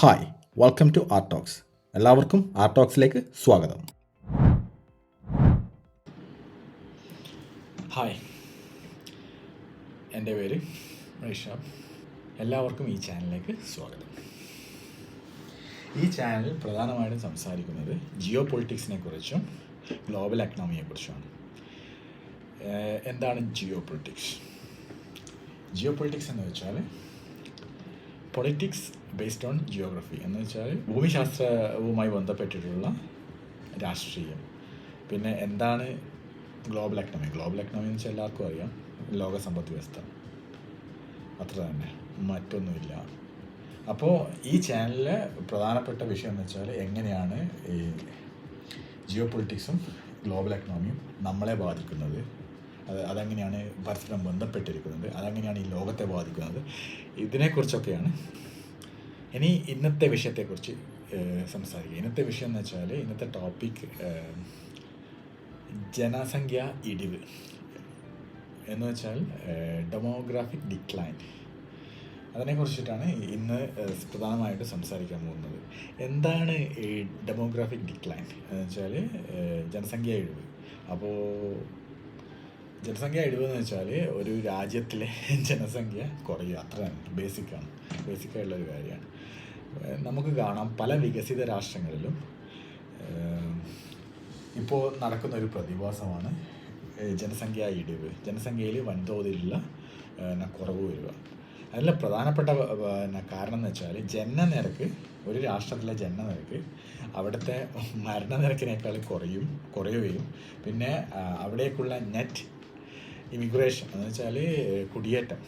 Hi, welcome to art talks. എല്ലാവർക്കും ആർട്ട് ടോക്സിലേക്ക് സ്വാഗതം. ഹായ്, എൻ്റെ പേര് ഋഷഭ്. എല്ലാവർക്കും ഈ ചാനലിലേക്ക് സ്വാഗതം. ഈ ചാനൽ പ്രധാനമായിട്ടും സംസാരിക്കുന്നത് ജിയോ പൊളിറ്റിക്സിനെ കുറിച്ചും ഗ്ലോബൽ എക്കണോമിയെക്കുറിച്ചുമാണ്. എന്താണ് ജിയോ പൊളിറ്റിക്സ്? ജിയോ പൊളിറ്റിക്സ് എന്ന് വെച്ചാൽ പൊളിറ്റിക്സ് ബേസ്ഡ് ഓൺ ജിയോഗ്രഫി എന്ന് വെച്ചാൽ ഭൂമിശാസ്ത്രവുമായി ബന്ധപ്പെട്ടിട്ടുള്ള രാഷ്ട്രീയം. പിന്നെ എന്താണ് ഗ്ലോബൽ എക്കണോമി? ഗ്ലോബൽ എക്കണോമി എന്ന് വെച്ചാൽ എല്ലാവർക്കും അറിയാം, ലോക സമ്പദ് വ്യവസ്ഥ, അത്ര തന്നെ, മറ്റൊന്നുമില്ല. അപ്പോൾ ഈ ചാനലിലെ പ്രധാനപ്പെട്ട വിഷയം എന്ന് വെച്ചാൽ എങ്ങനെയാണ് ഈ ജിയോ പൊളിറ്റിക്സും ഗ്ലോബൽ എക്കണോമിയും നമ്മളെ ബാധിക്കുന്നത്, അതെങ്ങനെയാണ് പരസ്പരം ബന്ധപ്പെട്ടിരിക്കുന്നത്, അതെങ്ങനെയാണ് ഈ ലോകത്തെ ബാധിക്കുന്നത്, ഇതിനെക്കുറിച്ചൊക്കെയാണ് ഇനി ഇന്നത്തെ വിഷയത്തെക്കുറിച്ച് സംസാരിക്കുക. ഇന്നത്തെ വിഷയം എന്ന് വെച്ചാൽ ഇന്നത്തെ ടോപ്പിക് ജനസംഖ്യ ഇടിവ് എന്ന് വെച്ചാൽ ഡെമോഗ്രാഫിക് ഡിക്ലൈൻ. അതിനെക്കുറിച്ചിട്ടാണ് ഇന്ന് പ്രധാനമായിട്ട് സംസാരിക്കാൻ പോകുന്നത്. എന്താണ് ഈ ഡെമോഗ്രാഫിക് ഡിക്ലൈൻ എന്ന് വെച്ചാൽ ജനസംഖ്യ ഇടിവ്? അപ്പോൾ ജനസംഖ്യ ഇടിവ് എന്ന് വെച്ചാൽ ഒരു രാജ്യത്തിലെ ജനസംഖ്യ കുറയുക, അത്ര ബേസിക്കായിട്ടുള്ളൊരു കാര്യമാണ്. നമുക്ക് കാണാം പല വികസിത രാഷ്ട്രങ്ങളിലും ഇപ്പോൾ നടക്കുന്ന ഒരു പ്രതിഭാസമാണ് ജനസംഖ്യ ഇടിവ്. ജനസംഖ്യയിൽ വൻതോതിലുള്ള കുറവ് വരിക. അതിൽ പ്രധാനപ്പെട്ട കാരണം എന്ന് വെച്ചാൽ ജനനനിരക്ക്, ഒരു രാഷ്ട്രത്തിലെ ജനനനിരക്ക് അവിടുത്തെ മരണനിരക്കിനേക്കാൾ കുറയുകയും പിന്നെ അവിടേക്കുള്ള നെറ്റ് ഇമിഗ്രേഷൻ എന്ന് വെച്ചാൽ കുടിയേറ്റം,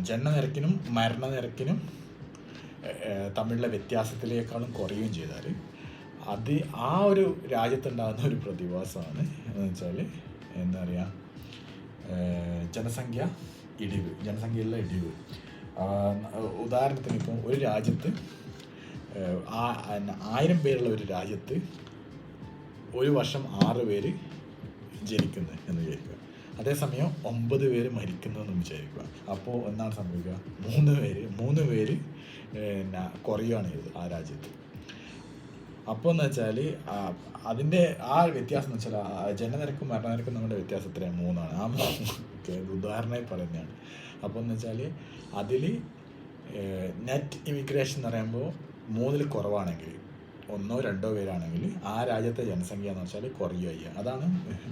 ജനനനിരക്കിനും മരണനിരക്കിനും തമ്മിലുള്ള വ്യത്യാസത്തിലേക്കാളും കുറയുകയും ചെയ്താൽ അത് ആ ഒരു രാജ്യത്തുണ്ടാകുന്ന ഒരു പ്രതിഭാസമാണ് എന്ന് വെച്ചാൽ എന്താ പറയുക, ജനസംഖ്യയിലുള്ള ഇടിവ്. ഉദാഹരണത്തിന് ഇപ്പോൾ ഒരു രാജ്യത്ത് 1000 പേരുള്ള ഒരു രാജ്യത്ത് ഒരു വർഷം 6 പേര് ജനിക്കുന്നു എന്ന് വിചാരിക്കുക. അതേസമയം 9 പേര് മരിക്കുന്നു എന്ന് വിചാരിക്കുക. അപ്പോൾ എന്താണ് സംഭവിക്കുക? 3 പേര് കുറയുകയാണ് ചെയ്തത് ആ രാജ്യത്ത്. അപ്പോൾ എന്ന് വെച്ചാൽ അതിൻ്റെ ആ വ്യത്യാസം എന്ന് വെച്ചാൽ ജനനിരക്കും മരണനിരക്കും നമ്മുടെ വ്യത്യാസം എത്രയാണ്? 3ആണ്. ആ 3 ഉദാഹരണമായി പറയുന്നതാണ്. അപ്പോൾ എന്ന് വെച്ചാൽ അതിൽ നെറ്റ് ഇമിഗ്രേഷൻ എന്ന് പറയുമ്പോൾ 3ൽ കുറവാണെങ്കിൽ, 1 or 2 പേരാണെങ്കിൽ ആ രാജ്യത്തെ ജനസംഖ്യ എന്ന് വെച്ചാൽ കുറയുക. അതാണ്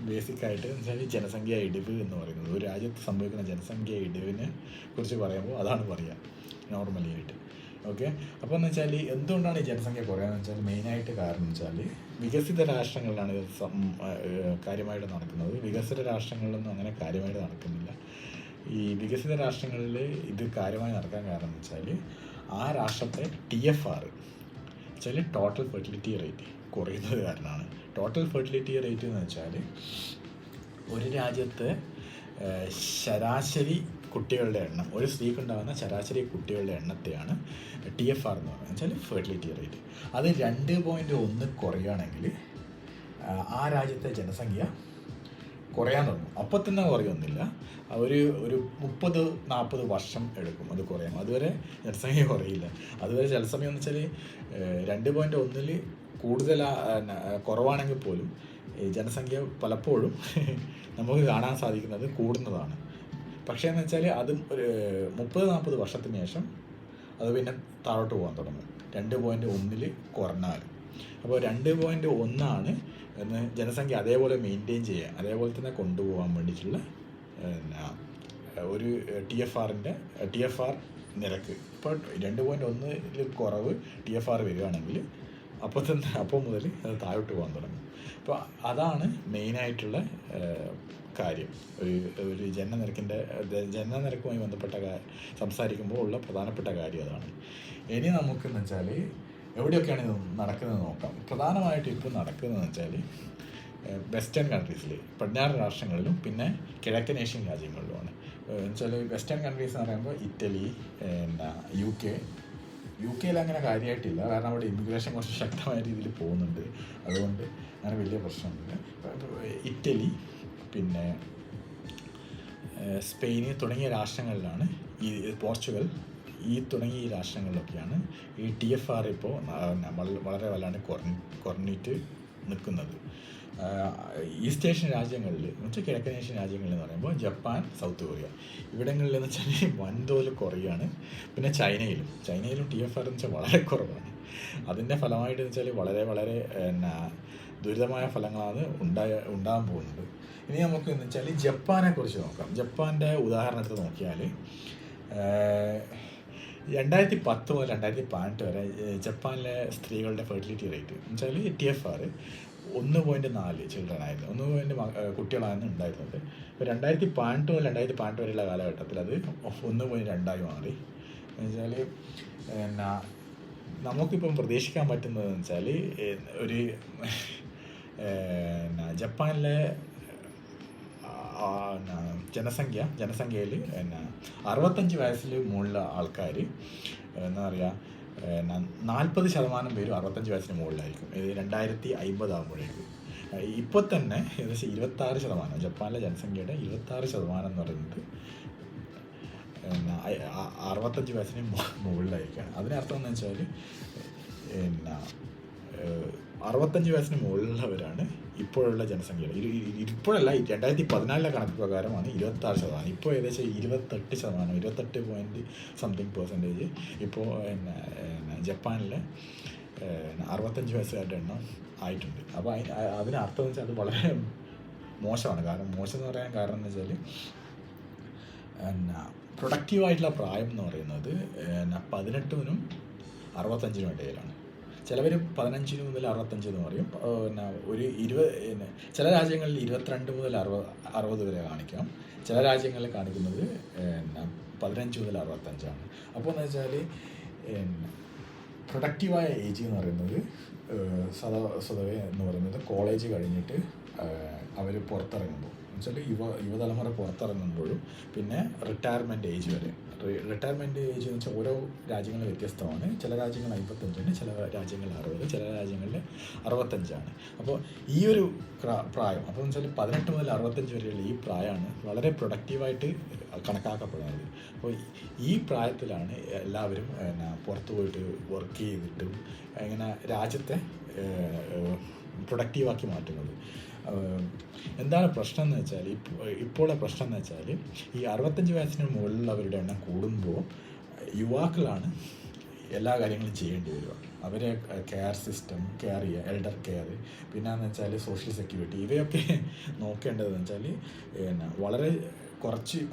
ബേസിക്കായിട്ട് എന്ന് വെച്ചാൽ ജനസംഖ്യ ഇടിവ് എന്ന് പറയുന്നത്. ഒരു രാജ്യത്ത് സംഭവിക്കുന്ന ജനസംഖ്യ ഇടിവിനെ കുറിച്ച് പറയുമ്പോൾ അതാണ് പറയുക നോർമലി ആയിട്ട്. ഓക്കെ, അപ്പോൾ എന്ന് വെച്ചാൽ എന്തുകൊണ്ടാണ് ഈ ജനസംഖ്യ കുറയുകയെന്ന് വെച്ചാൽ മെയിനായിട്ട് കാരണം എന്ന് വെച്ചാൽ വികസിത രാഷ്ട്രങ്ങളിലാണ് ഇത് കാര്യമായിട്ട് നടക്കുന്നത്. വികസിത രാഷ്ട്രങ്ങളിലൊന്നും അങ്ങനെ കാര്യമായിട്ട് നടക്കുന്നില്ല. ഈ വികസിത രാഷ്ട്രങ്ങളിൽ ഇത് കാര്യമായി നടക്കാൻ കാരണം എന്ന് വെച്ചാൽ ആ രാഷ്ട്രത്തെ TFR വെച്ചാൽ ടോട്ടൽ ഫെർട്ടിലിറ്റി റേറ്റ് കുറയുന്നത് കാരണമാണ്. ടോട്ടൽ ഫെർട്ടിലിറ്റി റേറ്റ് എന്ന് വെച്ചാൽ ഒരു രാജ്യത്ത് ശരാശരി കുട്ടികളുടെ എണ്ണം, ഒരു സ്ത്രീക്കുണ്ടാകുന്ന ശരാശരി കുട്ടികളുടെ എണ്ണത്തെയാണ് TFR എന്ന് പറയുന്നത്, വെച്ചാൽ ഫെർട്ടിലിറ്റി റേറ്റ്. അത് 2.1 കുറയുകയാണെങ്കിൽ ആ രാജ്യത്തെ ജനസംഖ്യ കുറയാൻ തുടങ്ങും. അപ്പോൾ തന്നെ കുറയൊന്നുമില്ല, ഒരു 30-40 വർഷം എടുക്കും അത് കുറയാൻ. അതുവരെ ജനസംഖ്യ കുറയില്ല. അതുവരെ ചില സമയം എന്ന് വെച്ചാൽ 2.1-ൽ കൂടുതൽ കുറവാണെങ്കിൽ പോലും ജനസംഖ്യ പലപ്പോഴും നമുക്ക് കാണാൻ സാധിക്കുന്നത് കൂടുന്നതാണ്. പക്ഷേ എന്ന് വെച്ചാൽ അതും ഒരു 30-40 വർഷത്തിന് ശേഷം അത് പിന്നെ താഴോട്ട് പോകാൻ തുടങ്ങും 2.1-ൽ കുറഞ്ഞാൽ. അപ്പോൾ 2.1 എന്ന് ജനസംഖ്യ അതേപോലെ മെയിൻറ്റെയിൻ ചെയ്യാൻ, അതേപോലെ തന്നെ കൊണ്ടുപോകാൻ വേണ്ടിയിട്ടുള്ള ഒരു TFR നിരക്ക്. ഇപ്പോൾ 2.1-ൽ കുറവ് TFR വരികയാണെങ്കിൽ അപ്പോൾ മുതൽ അത് താഴോട്ട് പോകാൻ തുടങ്ങും. അപ്പോൾ അതാണ് മെയിനായിട്ടുള്ള കാര്യം. ഒരു ജനനനിരക്കുമായി ബന്ധപ്പെട്ട സംസാരിക്കുമ്പോൾ ഉള്ള പ്രധാനപ്പെട്ട കാര്യം അതാണ്. ഇനി നമുക്കെന്ന് വെച്ചാൽ എവിടെയൊക്കെയാണ് ഇത് നടക്കുന്നത് നോക്കാം. പ്രധാനമായിട്ടും ഇപ്പോൾ നടക്കുന്നതെന്ന് വെച്ചാൽ വെസ്റ്റേൺ കൺട്രീസിൽ, പടിഞ്ഞാറ് രാഷ്ട്രങ്ങളിലും പിന്നെ കിഴക്കൻ ഏഷ്യൻ രാജ്യങ്ങളിലുമാണ്. എന്നുവെച്ചാൽ വെസ്റ്റേൺ കൺട്രീസ് എന്ന് പറയുമ്പോൾ ഇറ്റലി, UK അങ്ങനെ കാര്യമായിട്ടില്ല, കാരണം അവിടെ ഇമിഗ്രേഷൻ കുറച്ച് ശക്തമായ രീതിയിൽ പോകുന്നുണ്ട്. അതുകൊണ്ട് അങ്ങനെ വലിയ പ്രശ്നമൊന്നുമില്ല. ഇറ്റലി, പിന്നെ സ്പെയിന് തുടങ്ങിയ രാഷ്ട്രങ്ങളിലാണ് ഈ പോർച്ചുഗൽ തുടങ്ങിയ ഈ രാഷ്ട്രങ്ങളിലൊക്കെയാണ് ഈ TFR ഇപ്പോൾ വളരെ വല്ലാണ്ട് കുറഞ്ഞിട്ട് നിൽക്കുന്നത്. ഈസ്റ്റ് ഏഷ്യൻ രാജ്യങ്ങളിൽ എന്നുവെച്ചാൽ കിഴക്കൻ ഏഷ്യൻ രാജ്യങ്ങളിൽ എന്ന് പറയുമ്പോൾ ജപ്പാൻ, സൗത്ത് കൊറിയ ഇവിടങ്ങളിൽ എന്ന് വെച്ചാൽ വൻതോതിൽ കുറയാണ്. പിന്നെ ചൈനയിലും TFR എന്ന് വെച്ചാൽ വളരെ കുറവാണ്. അതിൻ്റെ ഫലമായിട്ട് എന്ന് വെച്ചാൽ വളരെ വളരെ ദുരിതമായ ഫലങ്ങളാണ് ഉണ്ടാകാൻ പോകുന്നത്. ഇനി നമുക്ക് എന്ന് വെച്ചാൽ ജപ്പാനെ കുറിച്ച് നോക്കാം. ജപ്പാൻ്റെ ഉദാഹരണം എടുത്ത് നോക്കിയാൽ 2010 മുതൽ 2018 വരെ ജപ്പാനിലെ സ്ത്രീകളുടെ ഫെർട്ടിലിറ്റി റേറ്റ് എന്ന് വെച്ചാൽ TFR 1.4 ചിൽഡ്രൻ ആയിരുന്നു, 1 കുട്ടികളാണ് ഉണ്ടായിരുന്നത്. ഇപ്പോൾ 2018 മുതൽ 2018 വരെയുള്ള കാലഘട്ടത്തിൽ അത് 1.2 മാറി. എന്ന് വെച്ചാൽ നമുക്കിപ്പം പ്രതീക്ഷിക്കാൻ പറ്റുന്നതെന്ന് വെച്ചാൽ ഒരു ജപ്പാനിലെ ജനസംഖ്യയിൽ 65 വയസ്സിൽ മുകളിലുള്ള ആൾക്കാർ എന്താ പറയുക 40% പേരും 65 വയസ്സിന് മുകളിലായിരിക്കും. ഇത് 2050 ആകുമ്പോഴേക്കും. ഇപ്പോൾ തന്നെ ഏകദേശം 26%, ജപ്പാനിലെ ജനസംഖ്യയുടെ 26% എന്ന് പറയുന്നത് 65 വയസ്സിന് മുകളിലായിരിക്കുകയാണ്. അതിനർത്ഥം എന്ന് വെച്ചാൽ 65 വയസ്സിന് മുകളിലുള്ളവരാണ് ഇപ്പോഴുള്ള ജനസംഖ്യ. ഇപ്പോഴല്ല, 2014 കണക്ക് പ്രകാരമാണ് 26%. ഇപ്പോൾ ഏകദേശം 28%, 28% ഇപ്പോൾ ജപ്പാനിലെ 65 വയസ്സുകാരുടെ എണ്ണം ആയിട്ടുണ്ട്. അപ്പോൾ അതിനർത്ഥം എന്ന് വെച്ചാൽ അത് വളരെ മോശമാണ്. മോശം എന്ന് പറയാൻ കാരണം എന്ന് വെച്ചാൽ പ്രൊഡക്റ്റീവായിട്ടുള്ള പ്രായം എന്ന് പറയുന്നത് 18-നും 65-നും ഇടയിലാണ്. ചിലവർ 15 മുതൽ 65 എന്ന് പറയും. ചില രാജ്യങ്ങളിൽ 22 മുതൽ 60 വരെ കാണിക്കാം. ചില രാജ്യങ്ങളിൽ കാണിക്കുന്നത് 15 മുതൽ 65 അപ്പോൾ എന്ന് വെച്ചാൽ പ്രൊഡക്റ്റീവായ ഏജ് എന്ന് പറയുന്നത് സ്വതവേ എന്ന് പറയുന്നത് കോളേജ് കഴിഞ്ഞിട്ട് അവർ പുറത്തിറങ്ങുമ്പോൾ എന്ന് വെച്ചാൽ യുവതലമുറ പുറത്തിറങ്ങുമ്പോഴും പിന്നെ റിട്ടയർമെൻറ്റ് ഏജ് വരെ. റിട്ടയർമെൻറ്റ് ഏജ് എന്ന് വെച്ചാൽ ഓരോ രാജ്യങ്ങളിൽ വ്യത്യസ്തമാണ്. ചില രാജ്യങ്ങൾ 55, ചില രാജ്യങ്ങളിൽ 60, ചില രാജ്യങ്ങളിൽ 65. അപ്പോൾ ഈ ഒരു പ്രായം അപ്പോൾ എന്ന് വെച്ചാൽ 18 മുതൽ 65 വരെയുള്ള ഈ പ്രായമാണ് വളരെ പ്രൊഡക്റ്റീവായിട്ട് കണക്കാക്കപ്പെടുന്നത്. അപ്പോൾ ഈ പ്രായത്തിലാണ് എല്ലാവരും പുറത്തു പോയിട്ട് വർക്ക് ചെയ്തിട്ടും ഇങ്ങനെ രാജ്യത്തെ പ്രൊഡക്റ്റീവാക്കി മാറ്റുന്നത്. എന്താണ് പ്രശ്നം എന്ന് വെച്ചാൽ ഇപ്പോഴുള്ള പ്രശ്നം എന്ന് വെച്ചാൽ ഈ 65 വയസ്സിന് മുകളിലുള്ളവരുടെ എണ്ണം കൂടുമ്പോൾ യുവാക്കളാണ് എല്ലാ കാര്യങ്ങളും ചെയ്യേണ്ടി വരിക. അവരെ കെയർ സിസ്റ്റം കെയർ ചെയ്യുക, എൽഡർ കെയർ, പിന്നെയെന്ന് വെച്ചാൽ സോഷ്യൽ സെക്യൂരിറ്റി, ഇവയൊക്കെ നോക്കേണ്ടതെന്ന് വെച്ചാൽ വളരെ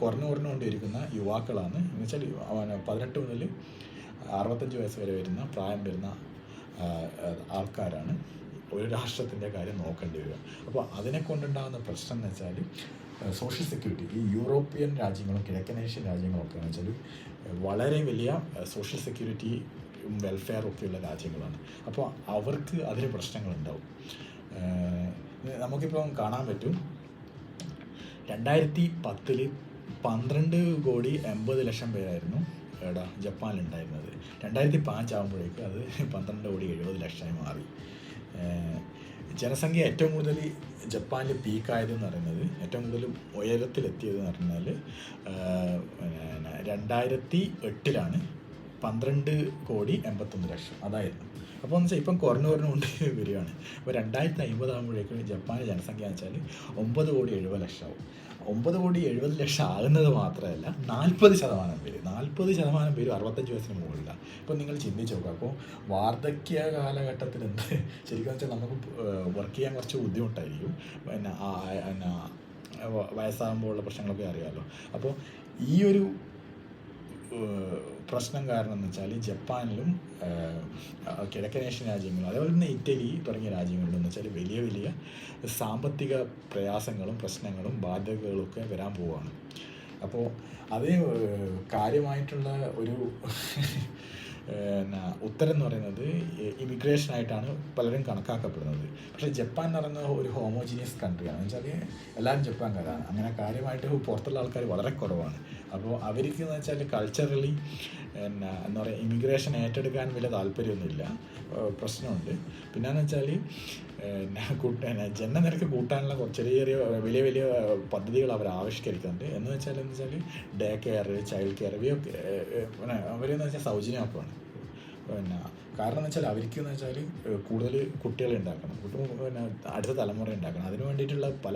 കുറഞ്ഞുകൊണ്ടിരിക്കുന്ന യുവാക്കളാണ്. എന്ന് വെച്ചാൽ 18 മുതൽ 65 വയസ്സ് വരെ പ്രായം വരുന്ന ആൾക്കാരാണ് ഒരു രാഷ്ട്രത്തിൻ്റെ കാര്യം നോക്കേണ്ടി വരിക. അപ്പോൾ അതിനെ കൊണ്ടുണ്ടാകുന്ന പ്രശ്നം എന്ന് വെച്ചാൽ സോഷ്യൽ സെക്യൂരിറ്റി. ഈ യൂറോപ്യൻ രാജ്യങ്ങളും കിഴക്കൻ ഏഷ്യൻ രാജ്യങ്ങളൊക്കെ എന്ന് വെച്ചാൽ വളരെ വലിയ സോഷ്യൽ സെക്യൂരിറ്റിയും വെൽഫെയറും ഒക്കെയുള്ള രാജ്യങ്ങളാണ്. അപ്പോൾ അവർക്ക് അതിന് പ്രശ്നങ്ങളുണ്ടാവും. നമുക്കിപ്പം കാണാൻ പറ്റും 2010 12,80,00,000 പേരായിരുന്നു ജപ്പാനിലുണ്ടായിരുന്നത്. 2005 ആകുമ്പോഴേക്കും അത് 12,70,00,000 മാറി. ജനസംഖ്യ ഏറ്റവും കൂടുതൽ ജപ്പാനിൽ പീക്കായതെന്ന് പറയുന്നത്, ഏറ്റവും കൂടുതൽ ഉയരത്തിലെത്തിയതെന്ന് പറഞ്ഞാൽ 2008 12,81,00,000 അതായിരുന്നു. അപ്പോൾ എന്ന് വെച്ചാൽ ഇപ്പം കുറഞ്ഞുകൊണ്ട് വരികയാണ്. അപ്പോൾ 2050 ആകുമ്പോഴേക്കും ജപ്പാനിലെ ജനസംഖ്യ എന്ന് വെച്ചാൽ 9,70,00,000 ആവും. 9,70,00,000 ആകുന്നത് മാത്രമല്ല 40% പേര് 65 വയസ്സിന് മുകളിലാണ്. ഇപ്പോൾ നിങ്ങൾ ചിന്തിച്ച് നോക്കുക. അപ്പോൾ വാർദ്ധക്യ കാലഘട്ടത്തിൽ ശരിക്കും വെച്ചാൽ നമുക്ക് വർക്ക് ചെയ്യാൻ കുറച്ച് ബുദ്ധിമുട്ടായിരിക്കും. പിന്നെ വയസ്സാകുമ്പോഴുള്ള പ്രശ്നങ്ങളൊക്കെ അറിയാമല്ലോ. അപ്പോൾ ഈ ഒരു പ്രശ്നം കാരണം എന്ന് വെച്ചാൽ ജപ്പാനിലും കിഴക്കൻ ഏഷ്യൻ രാജ്യങ്ങളും അതേപോലെ തന്നെ ഇറ്റലി തുടങ്ങിയ രാജ്യങ്ങളിലും എന്ന് വെച്ചാൽ വലിയ വലിയ സാമ്പത്തിക പ്രയാസങ്ങളും പ്രശ്നങ്ങളും ബാധ്യതകളും ഒക്കെ വരാൻ പോവുകയാണ്. അപ്പോൾ അത് കാര്യമായിട്ടുള്ള ഒരു ഉത്തരം എന്ന് പറയുന്നത് ഇമിഗ്രേഷനായിട്ടാണ് പലരും കണക്കാക്കപ്പെടുന്നത്. പക്ഷേ ജപ്പാൻ എന്ന് പറയുന്നത് ഒരു ഹോമോജീനിയസ് കൺട്രിയാണ്. എന്ന് വെച്ചാൽ എല്ലാവരും ജപ്പാൻകാരാണ്. അങ്ങനെ കാര്യമായിട്ട് പുറത്തുള്ള ആൾക്കാർ വളരെ കുറവാണ്. അപ്പോൾ അവർക്ക് എന്ന് വെച്ചാൽ കൾച്ചറലി എന്താ പറയുക ഇമിഗ്രേഷൻ ഏറ്റെടുക്കാൻ വലിയ താല്പര്യമൊന്നുമില്ല, പ്രശ്നമുണ്ട്. പിന്നെയെന്ന് വെച്ചാൽ ജനനനിരക്ക് കൂട്ടാനുള്ള ചെറിയ ചെറിയ വലിയ വലിയ പദ്ധതികൾ അവർ ആവിഷ്കരിക്കുന്നുണ്ട്. എന്ന് വെച്ചാൽ ഡേ കെയർ, ചൈൽഡ് കെയർ ഇവയൊക്കെ അവരെന്ന് വെച്ചാൽ സൗജന്യമാക്കുകയാണ്. കാരണം എന്ന് വെച്ചാൽ അവർക്കെന്ന് വെച്ചാൽ കൂടുതൽ കുട്ടികളെ ഉണ്ടാക്കണം, അടുത്ത തലമുറ ഉണ്ടാക്കണം. അതിന് വേണ്ടിയിട്ടുള്ള പല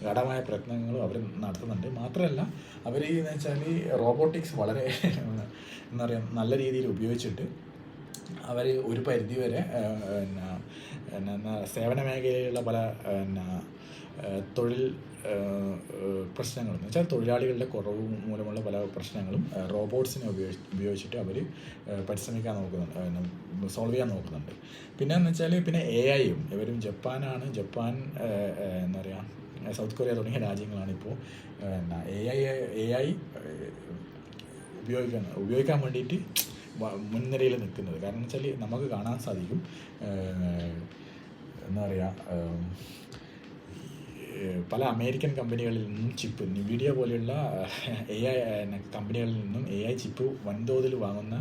ഗാഢമായ പ്രയത്നങ്ങളും അവർ നടത്തുന്നുണ്ട്. മാത്രമല്ല അവർ എന്ന് വെച്ചാൽ റോബോട്ടിക്സ് വളരെ എന്താ പറയുക നല്ല രീതിയിൽ ഉപയോഗിച്ചിട്ട് അവർ ഒരു പരിധിവരെ സേവന മേഖലയിലുള്ള പല തൊഴിൽ പ്രശ്നങ്ങളും എന്ന് വെച്ചാൽ തൊഴിലാളികളുടെ കുറവ് മൂലമുള്ള പല പ്രശ്നങ്ങളും റോബോട്ട്സിനെ ഉപയോഗിച്ചിട്ട് അവർ പരിശ്രമിക്കാൻ നോക്കുന്നുണ്ട്, സോൾവ് ചെയ്യാൻ നോക്കുന്നുണ്ട്. പിന്നെ എന്ന് വെച്ചാൽ പിന്നെ AI-യും ഇവരും ജപ്പാൻ എന്താ പറയുക സൗത്ത് കൊറിയ തുടങ്ങിയ രാജ്യങ്ങളാണ് ഇപ്പോൾ AI ഉപയോഗിക്കാൻ വേണ്ടിയിട്ട് മുൻനിരയിൽ നിൽക്കുന്നത്. കാരണം എന്ന് വെച്ചാൽ നമുക്ക് കാണാൻ സാധിക്കും എന്താ പറയുക പല അമേരിക്കൻ കമ്പനികളിൽ നിന്നും ചിപ്പ്, NVIDIA പോലെയുള്ള AI കമ്പനികളിൽ നിന്നും AI ചിപ്പ് വൻതോതിൽ വാങ്ങുന്ന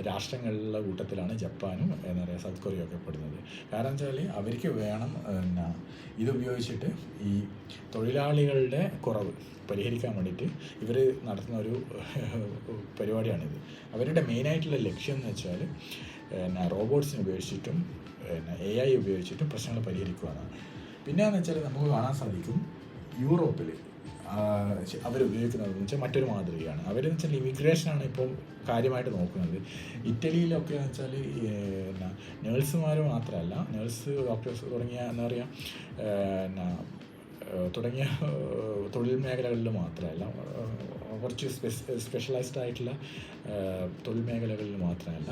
രാഷ്ട്രങ്ങളിലുള്ള കൂട്ടത്തിലാണ് ജപ്പാനും എന്താ പറയുക സൗത്ത് കൊറിയ ഒക്കെ പെടുന്നത്. കാരണം വെച്ചാൽ അവർക്ക് വേണം ഇതുപയോഗിച്ചിട്ട് ഈ തൊഴിലാളികളുടെ കുറവ് പരിഹരിക്കാൻ വേണ്ടിയിട്ട് ഇവർ നടത്തുന്ന ഒരു പരിപാടിയാണിത്. അവരുടെ മെയിനായിട്ടുള്ള ലക്ഷ്യം എന്ന് വെച്ചാൽ റോബോട്ട്സിനെ ഉപയോഗിച്ചിട്ടും AI ഉപയോഗിച്ചിട്ടും പ്രശ്നങ്ങൾ പരിഹരിക്കുക എന്നാണ്. പിന്നെയെന്ന് വെച്ചാൽ നമുക്ക് കാണാൻ സാധിക്കും യൂറോപ്പിൽ അവരുപയോഗിക്കുന്നതെന്ന് വെച്ചാൽ മറ്റൊരു മാതൃകയാണ്. അവരെന്ന് വെച്ചാൽ ഇമിഗ്രേഷനാണ് ഇപ്പോൾ കാര്യമായിട്ട് നോക്കുന്നത്. ഇറ്റലിയിലൊക്കെ എന്ന് വെച്ചാൽ നേഴ്സുമാർ മാത്രമല്ല, നേഴ്സ്, ഡോക്ടേഴ്സ് തുടങ്ങിയ എന്താ പറയുക തുടങ്ങിയ തൊഴിൽ മേഖലകളിൽ മാത്രമല്ല, കുറച്ച് സ്പെഷ്യലൈസ്ഡ് ആയിട്ടുള്ള തൊഴിൽ മേഖലകളിൽ മാത്രമല്ല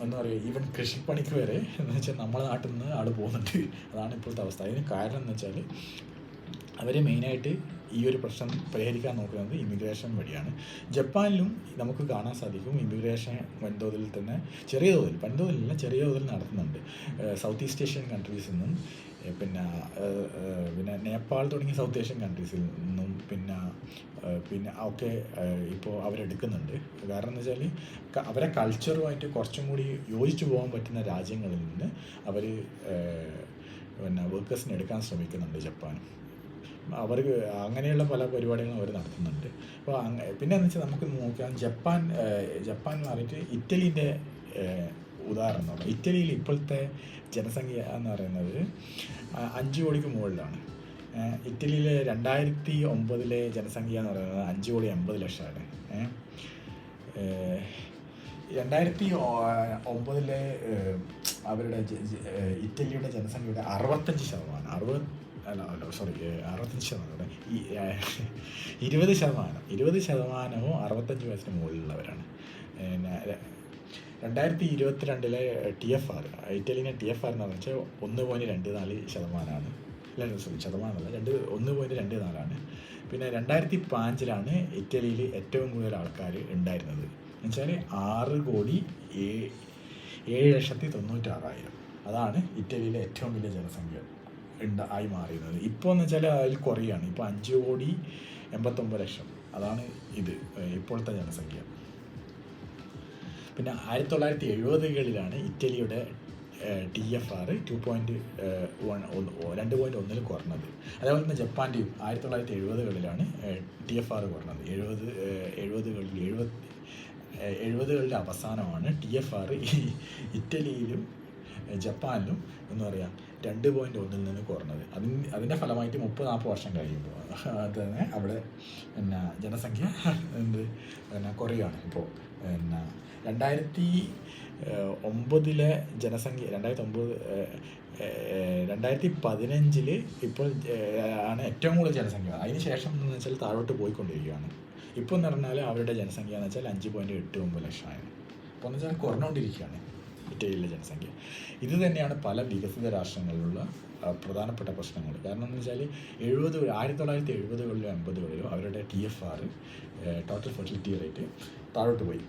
എന്താ പറയുക ഈവൻ കൃഷിപ്പണിക്ക് വരെ എന്ന് വെച്ചാൽ നമ്മുടെ നാട്ടിൽ നിന്ന് ആൾ പോകുന്നുണ്ട്. അതാണ് ഇപ്പോഴത്തെ അവസ്ഥ. അതിന് കാരണം എന്ന് വെച്ചാൽ അവർ മെയിനായിട്ട് ഈ ഒരു പ്രശ്നം പരിഹരിക്കാൻ നോക്കുന്നത് ഇമിഗ്രേഷൻ വഴിയാണ്. ജപ്പാനിലും നമുക്ക് കാണാൻ സാധിക്കും ഇമിഗ്രേഷൻ വൻതോതിൽ തന്നെ ചെറിയ തോതിൽ നടത്തുന്നുണ്ട്. സൗത്ത് ഈസ്റ്റ് ഏഷ്യൻ കൺട്രീസിൽ നിന്നും പിന്നെ നേപ്പാൾ തുടങ്ങിയ സൗത്ത് ഏഷ്യൻ കൺട്രീസിൽ നിന്നും പിന്നെ ഒക്കെ ഇപ്പോൾ അവരെടുക്കുന്നുണ്ട്. കാരണം എന്ന് വെച്ചാൽ അവരെ കൾച്ചറുമായിട്ട് കുറച്ചും കൂടി യോജിച്ചു പോകാൻ പറ്റുന്ന രാജ്യങ്ങളിൽ നിന്ന് അവർ വർക്കേഴ്സിനെ എടുക്കാൻ ശ്രമിക്കുന്നുണ്ട് ജപ്പാനും. അവർക്ക് അങ്ങനെയുള്ള പല പരിപാടികളും അവർ നടത്തുന്നുണ്ട്. അപ്പോൾ പിന്നെ എന്ന് വെച്ചാൽ നമുക്ക് നോക്കാം ജപ്പാൻ എന്ന് പറഞ്ഞിട്ട് ഇറ്റലീൻ്റെ ഉദാഹരണം നോക്കാം. ഇറ്റലിയിൽ ഇപ്പോഴത്തെ ജനസംഖ്യ എന്ന് പറയുന്നത് 5 കോടിക്ക് മുകളിലാണ്. ഇറ്റലിയിലെ 2009 ജനസംഖ്യ എന്ന് പറയുന്നത് 5,80,00,000ആണ്. 2009 അവരുടെ ഇറ്റലിയുടെ ജനസംഖ്യയുടെ 65% 20%, 65 വയസ്സിന് മുകളിലുള്ളവരാണ്. 2022 TFR ഇറ്റലിയിലെ TFR എന്ന് വെച്ചാൽ 1.24%. 1.24%. പിന്നെ 2005 ഇറ്റലിയിൽ ഏറ്റവും കൂടുതൽ ആൾക്കാർ ഉണ്ടായിരുന്നത് എന്ന് വെച്ചാൽ 6,07,96,000. അതാണ് ഇറ്റലിയിലെ ഏറ്റവും വലിയ ജനസംഖ്യ ആയി മാറിയത്. ഇപ്പോൾ എന്ന് വെച്ചാൽ അതിൽ കുറയാണ്. ഇപ്പോൾ 5,89,00,000. അതാണ് ഇപ്പോഴത്തെ ജനസംഖ്യ. പിന്നെ 1970-കളിലാണ് ഇറ്റലിയുടെ TFR 2.1 കുറഞ്ഞത്. അതേപോലെ തന്നെ ജപ്പാൻ്റെയും 1970-കളിലാണ് TFR കുറഞ്ഞത്. 70-കളുടെ അവസാനമാണ് TFR ഇറ്റലിയിലും ജപ്പാനിലും എന്ന് പറയാം 2.1 നിന്ന് കുറഞ്ഞത്. അതിൻ്റെ ഫലമായിട്ട് 30-40 വർഷം കഴിയുമ്പോൾ തന്നെ അവിടെ ജനസംഖ്യ കുറയുകയാണ്. ഇപ്പോൾ 2009 ജനസംഖ്യ 2015 ഇപ്പോൾ ആണ് ഏറ്റവും കൂടുതൽ ജനസംഖ്യ. അതിന് ശേഷം എന്ന് വെച്ചാൽ താഴോട്ട് പോയിക്കൊണ്ടിരിക്കുകയാണ്. ഇപ്പോൾ എന്ന് പറഞ്ഞാൽ അവരുടെ ജനസംഖ്യ എന്ന് വെച്ചാൽ 5.89 ഇപ്പോൾ എന്ന് വെച്ചാൽ കുറഞ്ഞുകൊണ്ടിരിക്കുകയാണ് ഇറ്റലിയിലെ ജനസംഖ്യ. ഇത് തന്നെയാണ് പല വികസിത രാഷ്ട്രങ്ങളിലുള്ള പ്രധാനപ്പെട്ട പ്രശ്നങ്ങൾ. കാരണം എന്ന് വെച്ചാൽ 1970-കളിലും 80-കളിലും അവരുടെ TFR ടോട്ടൽ ഫെർട്ടിലിറ്റി റേറ്റ് താഴോട്ട് പോയി,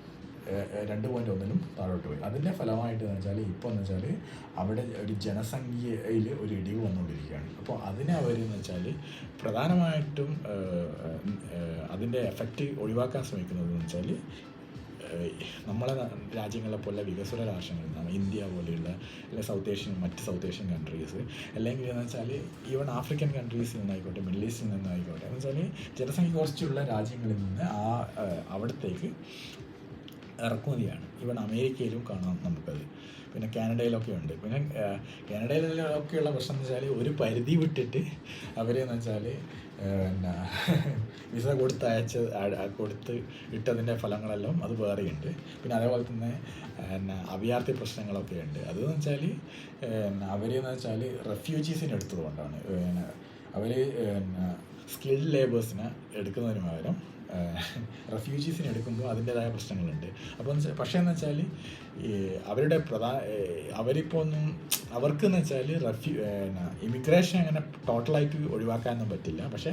2.1 താഴോട്ട് പോയി. അതിൻ്റെ ഫലമായിട്ട് എന്ന് വെച്ചാൽ ഇപ്പോൾ എന്ന് വെച്ചാൽ അവിടെ ഒരു ജനസംഖ്യയിൽ ഒരു ഇടിവ് വന്നുകൊണ്ടിരിക്കുകയാണ്. അപ്പോൾ അതിനെ അവരെന്ന് വെച്ചാൽ പ്രധാനമായിട്ടും അതിൻ്റെ എഫക്റ്റ് ഒഴിവാക്കാൻ ശ്രമിക്കുന്നത് എന്ന് വെച്ചാൽ നമ്മളെ രാജ്യങ്ങളെ പോലെ വികസ്വര രാഷ്ട്രങ്ങളിൽ ഇന്ത്യ പോലെയുള്ള അല്ലെങ്കിൽ മറ്റ് സൗത്ത് ഏഷ്യൻ കൺട്രീസ്, അല്ലെങ്കിൽ എന്ന് വെച്ചാൽ ഈവൺ ആഫ്രിക്കൻ കൺട്രീസിൽ നിന്നായിക്കോട്ടെ, മിഡിൽ ഈസ്റ്റിൽ നിന്നായിക്കോട്ടെ, എന്ന് വെച്ചാൽ ജനസംഖ്യ കുറച്ചുള്ള രാജ്യങ്ങളിൽ നിന്ന് അവിടത്തേക്ക് ഇറക്കുമതിയാണ്. ഈവൺ അമേരിക്കയിലും കാണാം നമുക്കത്. പിന്നെ കാനഡയിലൊക്കെ ഉണ്ട്. പിന്നെ കാനഡയിലൊക്കെയുള്ള പ്രശ്നം എന്ന് വെച്ചാൽ ഒരു പരിധി വിട്ടിട്ട് അവരെന്ന് വെച്ചാൽ പിന്നെ വിസ കൊടുത്ത് ഇട്ടതിൻ്റെ ഫലങ്ങളെല്ലാം അത് വേറെയുണ്ട്. പിന്നെ അതേപോലെ തന്നെ അഭയാർത്ഥി പ്രശ്നങ്ങളൊക്കെ ഉണ്ട്. അതെന്ന് വെച്ചാൽ അവരെന്ന് വെച്ചാൽ റെഫ്യൂജീസിനെ എടുത്തതുകൊണ്ടാണ്. അവർ സ്കിൽഡ് ലേബേഴ്സിനെ എടുക്കുന്നതിന് പകരം റെഫ്യൂജീസിനെ എടുക്കുമ്പോൾ അതിൻ്റേതായ പ്രശ്നങ്ങളുണ്ട്. അപ്പോൾ പക്ഷേ എന്ന് വെച്ചാൽ അവരുടെ അവർക്കെന്ന് വെച്ചാൽ ഇമിഗ്രേഷൻ അങ്ങനെ ടോട്ടലായിട്ട് ഒഴിവാക്കാനൊന്നും പറ്റില്ല. പക്ഷേ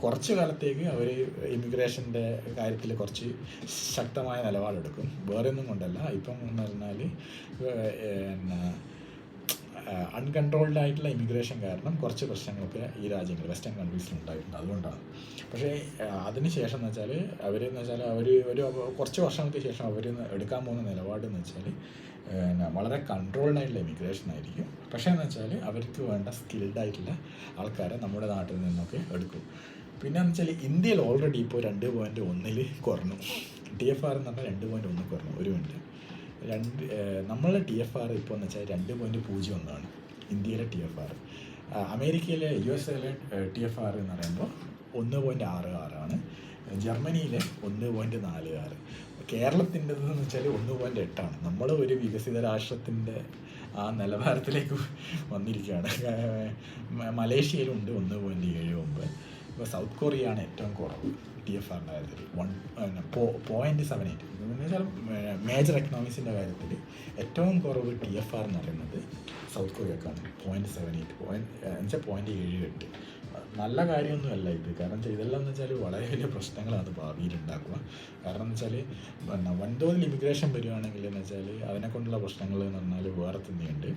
കുറച്ച് കാലത്തേക്ക് അവർ ഇമിഗ്രേഷൻ്റെ കാര്യത്തിൽ കുറച്ച് ശക്തമായ നിലപാടെടുക്കും. വേറെ ഒന്നും കൊണ്ടല്ല. ഇപ്പം എന്ന് പറഞ്ഞാൽ അൺകൺട്രോൾഡ് ആയിട്ടുള്ള ഇമിഗ്രേഷൻ കാരണം കുറച്ച് പ്രശ്നങ്ങളൊക്കെ ഈ രാജ്യങ്ങൾ വെസ്റ്റേൺ കൺട്രീസിൽ ഉണ്ടായിട്ടുണ്ട്. അതുകൊണ്ടാണ്. പക്ഷേ അതിന് ശേഷം എന്ന് വെച്ചാൽ അവർ ഒരു കുറച്ച് വർഷങ്ങൾക്ക് ശേഷം അവർ എടുക്കാൻ പോകുന്ന നിലപാടെന്ന് വെച്ചാൽ വളരെ കൺട്രോൾഡ് ആയിട്ടുള്ള ഇമിഗ്രേഷൻ ആയിരിക്കും. പക്ഷേ എന്ന് വെച്ചാൽ അവർക്ക് വേണ്ട സ്കിൽഡ് ആയിട്ടുള്ള ആൾക്കാരെ നമ്മുടെ നാട്ടിൽ നിന്നൊക്കെ എടുക്കും. പിന്നെ എന്ന് വെച്ചാൽ ഇന്ത്യയിൽ ഓൾറെഡി ഇപ്പോൾ 2.1 കുറഞ്ഞു. TFR എന്ന് പറഞ്ഞാൽ 2.1 കുറഞ്ഞു. ഒരു മിനിറ്റ്. നമ്മളുടെ TFR ഇപ്പോൾ എന്ന് വെച്ചാൽ 2.01 ഇന്ത്യയിലെ TFR. അമേരിക്കയിലെ USA TFR എന്ന് പറയുമ്പോൾ 1.66 ജർമ്മനിയിലെ 1.46. കേരളത്തിൻ്റെതെന്ന് വെച്ചാൽ 1.8. നമ്മൾ ഒരു വികസിത രാഷ്ട്രത്തിൻ്റെ ആ നിലവാരത്തിലേക്ക് വന്നിരിക്കുകയാണ്. മലേഷ്യയിലുണ്ട് 1.79. ഇപ്പോൾ സൗത്ത് കൊറിയയാണ് ഏറ്റവും കുറവ് TFRൻ്റെ കാര്യത്തിൽ 0.78. എന്ന് വെച്ചാൽ മേജർ എക്കണോമിക്സിൻ്റെ കാര്യത്തിൽ ഏറ്റവും കുറവ് TFR എന്ന് പറയുന്നത് സൗത്ത് കൊറിയക്കാണ്. 0.78 എന്നുവെച്ചാൽ 0.78. നല്ല കാര്യമൊന്നുമല്ല ഇത്. കാരണം ഇതെല്ലാം എന്ന് വെച്ചാൽ വളരെ വലിയ പ്രശ്നങ്ങളാണ് ഭാവിയിൽ ഉണ്ടാക്കുക. കാരണം എന്ന് വെച്ചാൽ വൻതോതിൽ ഇമിഗ്രേഷൻ വരികയാണെങ്കിൽ എന്ന് വെച്ചാൽ അതിനെക്കൊണ്ടുള്ള പ്രശ്നങ്ങൾ എന്ന് പറഞ്ഞാൽ വേറെ തന്നെയുണ്ട്.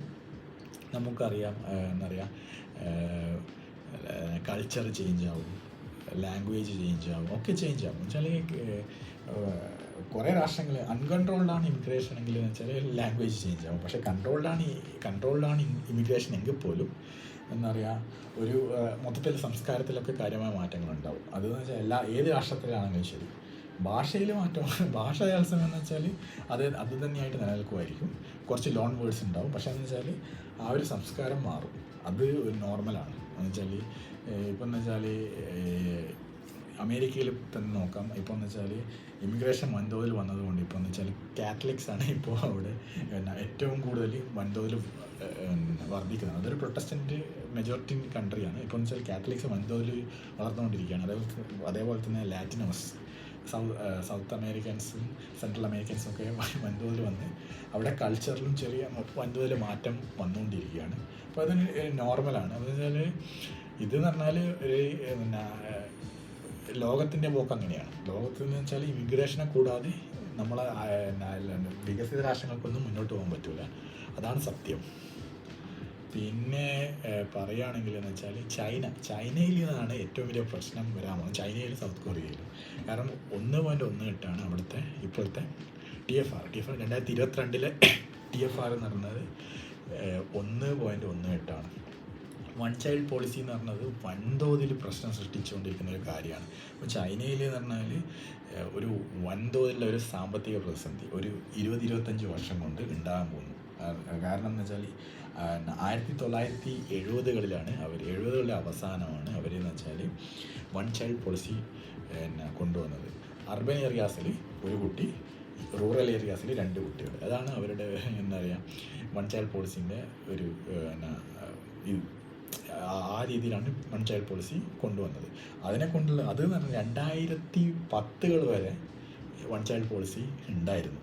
നമുക്കറിയാം കൾച്ചർ ചേഞ്ച് ആവും, ലാംഗ്വേജ് ചേഞ്ച് ആവും, ഒക്കെ ചേഞ്ച് ആവും. എന്ന് വെച്ചാൽ കുറേ രാഷ്ട്രങ്ങൾ അൺകൺട്രോൾഡാണ് ഇമിഗ്രേഷൻ എങ്കിൽ എന്ന് വെച്ചാൽ ലാംഗ്വേജ് ചേഞ്ച് ആവും. പക്ഷേ കൺട്രോൾഡാണ് ഇമിഗ്രേഷൻ എങ്കിൽ പോലും ഒരു മൊത്തത്തിൽ സംസ്കാരത്തിലൊക്കെ കാര്യമായ മാറ്റങ്ങളുണ്ടാവും. അതെന്ന് വെച്ചാൽ ഏത് രാഷ്ട്രത്തിലാണെങ്കിലും ശരി. ഭാഷയിൽ ഭാഷ തത്സമയം എന്ന് വെച്ചാൽ അത് തന്നെയായിട്ട് നിലനിൽക്കുമായിരിക്കും. കുറച്ച് ലോൺ വേർഡ്സ് ഉണ്ടാവും. പക്ഷേ എന്ന് വെച്ചാൽ ആ ഒരു സംസ്കാരം മാറും. അത് ഒരു നോർമലാണ്. എന്ന് വെച്ചാൽ ഇപ്പം എന്ന് വെച്ചാൽ അമേരിക്കയിൽ തന്നെ നോക്കാം. ഇപ്പോൾ എന്ന് വെച്ചാൽ ഇമിഗ്രേഷൻ വൻതോതിൽ വന്നതുകൊണ്ട് ഇപ്പോൾ എന്ന് വെച്ചാൽ കാത്തലിക്സാണ് ഇപ്പോൾ അവിടെ ഏറ്റവും കൂടുതൽ വൻതോതിൽ വർദ്ധിക്കുന്നത്. അതൊരു പ്രൊട്ടസ്റ്റൻ്റ് മെജോറിറ്റി കൺട്രിയാണ്. ഇപ്പോൾ എന്ന് വെച്ചാൽ കാത്തലിക്സ് വൻതോതിൽ വളർന്നുകൊണ്ടിരിക്കുകയാണ്. അതേപോലെ തന്നെ ലാറ്റിനോസ്, സൗത്ത് അമേരിക്കൻസും സെൻട്രൽ അമേരിക്കൻസും ഒക്കെ വൻതോതിൽ വന്ന് അവിടെ കൾച്ചറിലും ചെറിയ വൻതോതിൽ മാറ്റം വന്നുകൊണ്ടിരിക്കുകയാണ്. അപ്പോൾ അത് നോർമലാണ്. എന്ന് വെച്ചാൽ ഇതെന്ന് പറഞ്ഞാൽ ഒരു ലോകത്തിൻ്റെ പോക്ക് അങ്ങനെയാണ്. ലോകത്തെന്ന് വെച്ചാൽ ഇമിഗ്രേഷനെ കൂടാതെ നമ്മളെ വികസിത രാഷ്ട്രങ്ങൾക്കൊന്നും മുന്നോട്ട് പോകാൻ പറ്റില്ല. അതാണ് സത്യം. പിന്നെ പറയുകയാണെങ്കിൽ എന്ന് വെച്ചാൽ ചൈനയിൽ നിന്നാണ് ഏറ്റവും വലിയ പ്രശ്നം വരാൻ പോകുന്നത്. ചൈനയിലും സൗത്ത് കൊറിയയിലും. കാരണം 1.18 അവിടുത്തെ ഇപ്പോഴത്തെ TFR 2022 TFR എന്ന് പറയുന്നത് 1.18. വൺ ചൈൽഡ് പോളിസി എന്ന് പറഞ്ഞത് വൻതോതിൽ പ്രശ്നം സൃഷ്ടിച്ചുകൊണ്ടിരിക്കുന്ന ഒരു കാര്യമാണ്. അപ്പോൾ ചൈനയിൽ എന്ന് പറഞ്ഞാൽ ഒരു വൻതോതിലുള്ള ഒരു സാമ്പത്തിക പ്രതിസന്ധി ഒരു 20-25 വർഷം കൊണ്ട് ഉണ്ടാകാൻ പോകുന്നു. കാരണം എന്ന് വെച്ചാൽ 1970കളിലാണ് 70കളുടെ അവസാനമാണ് അവരെന്ന് വെച്ചാൽ വൺ ചൈൽഡ് പോളിസി കൊണ്ടുവന്നത്. അർബൻ ഏരിയാസിൽ ഒരു കുട്ടി, റൂറൽ ഏരിയാസിൽ 2 കുട്ടികൾ. അതാണ് അവരുടെ വൺ ചൈൽഡ് പോളിസിൻ്റെ ഒരു ആ രീതിയിലാണ് വൺ ചൈൽഡ് പോളിസി കൊണ്ടുവന്നത്. അതിനെക്കൊണ്ടുള്ള അത് എന്ന് പറഞ്ഞാൽ 2010 വരെ വൺ ചൈൽഡ് പോളിസി ഉണ്ടായിരുന്നു.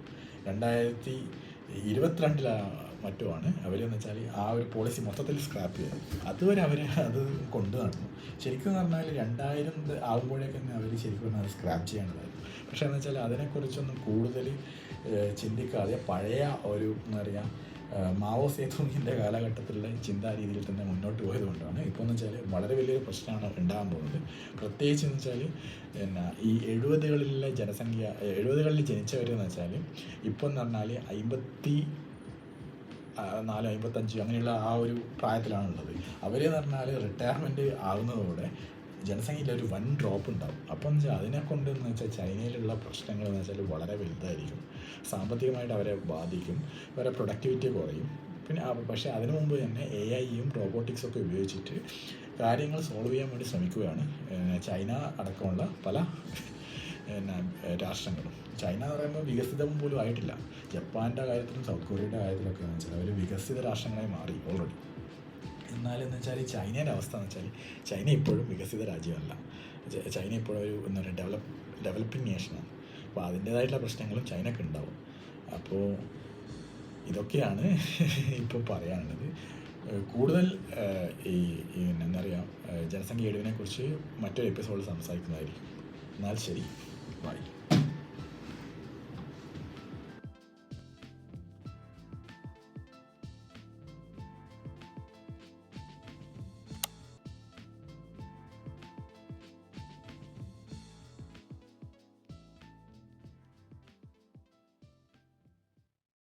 2022 മറ്റുമാണ് അവരെന്ന് വെച്ചാൽ ആ ഒരു പോളിസി മൊത്തത്തിൽ സ്ക്രാപ്പ് ചെയ്തത്. അതുവരെ അവർ അത് കൊണ്ടു നടന്നു. ശരിക്കും എന്ന് പറഞ്ഞാൽ 2000 ആകുമ്പോഴേക്കും അവർ ശരിക്കും പറഞ്ഞാൽ അത് സ്ക്രാപ്പ് ചെയ്യേണ്ടതായിരുന്നു. പക്ഷേ എന്ന് വെച്ചാൽ അതിനെക്കുറിച്ചൊന്നും കൂടുതൽ ചിന്തിക്കാതെ പഴയ ഒരു മാവോ സേതുങ്ങിൻ്റെ കാലഘട്ടത്തിലുള്ള ചിന്താ രീതിയിൽ തന്നെ മുന്നോട്ട് പോയതുകൊണ്ടാണ് ഇപ്പോൾ എന്ന് വെച്ചാൽ വളരെ വലിയൊരു പ്രശ്നമാണ് ഉണ്ടാകാൻ പോകുന്നത്. പ്രത്യേകിച്ച് എന്ന് വെച്ചാൽ പിന്നെ ഈ 70കളിലെ ജനസംഖ്യ 70കളിൽ ജനിച്ചവരെന്ന് വെച്ചാൽ ഇപ്പോൾ എന്ന് പറഞ്ഞാൽ 54-55 അങ്ങനെയുള്ള ആ ഒരു പ്രായത്തിലാണുള്ളത്. അവരെന്ന് പറഞ്ഞാൽ റിട്ടയർമെൻറ്റ് ആകുന്നതോടെ ജനസംഖ്യയിൽ ഒരു വൻ ഡ്രോപ്പ് ഉണ്ടാകും. അപ്പം എന്ന് വെച്ചാൽ അതിനെ കൊണ്ടെന്ന് വെച്ചാൽ ചൈനയിലുള്ള പ്രശ്നങ്ങൾ എന്ന് വെച്ചാൽ വളരെ വലുതായിരിക്കും. സാമ്പത്തികമായിട്ട് അവരെ ബാധിക്കും, അവരെ പ്രൊഡക്ടിവിറ്റി കുറയും. പിന്നെ പക്ഷേ അതിനു മുമ്പ് തന്നെ AI-യും റോബോട്ടിക്സൊക്കെ ഉപയോഗിച്ചിട്ട് കാര്യങ്ങൾ സോൾവ് ചെയ്യാൻ വേണ്ടി ശ്രമിക്കുകയാണ് ചൈന അടക്കമുള്ള പല രാഷ്ട്രങ്ങളും. ചൈന എന്ന് പറയുമ്പോൾ വികസിതം പോലും ആയിട്ടില്ല. ജപ്പാൻ്റെ കാര്യത്തിലും സൗത്ത് കൊറിയയുടെ കാര്യത്തിലൊക്കെ എന്ന് വെച്ചാൽ അവർ വികസിത രാഷ്ട്രങ്ങളായി മാറി ഓൾറെഡി. എന്നാലെന്ന് വെച്ചാൽ ചൈനയുടെ അവസ്ഥ എന്ന് വെച്ചാൽ ചൈന ഇപ്പോഴും വികസിത രാജ്യമല്ല. ചൈന ഇപ്പോഴും ഒരു എന്താ പറയുക ഡെവലപ്പിംഗ് നേഷനാണ്. അപ്പോൾ അതിൻ്റേതായിട്ടുള്ള പ്രശ്നങ്ങളും ചൈനക്ക് ഉണ്ടാവും. അപ്പോൾ ഇതൊക്കെയാണ് ഇപ്പോൾ പറയാനുള്ളത്. കൂടുതൽ ഈ എന്താ പറയുക ജനസംഖ്യ ഇടിവിനെക്കുറിച്ച് മറ്റൊരു എപ്പിസോഡിൽ സംസാരിക്കുന്നതായിരിക്കും. എന്നാൽ ശരി, ബൈ.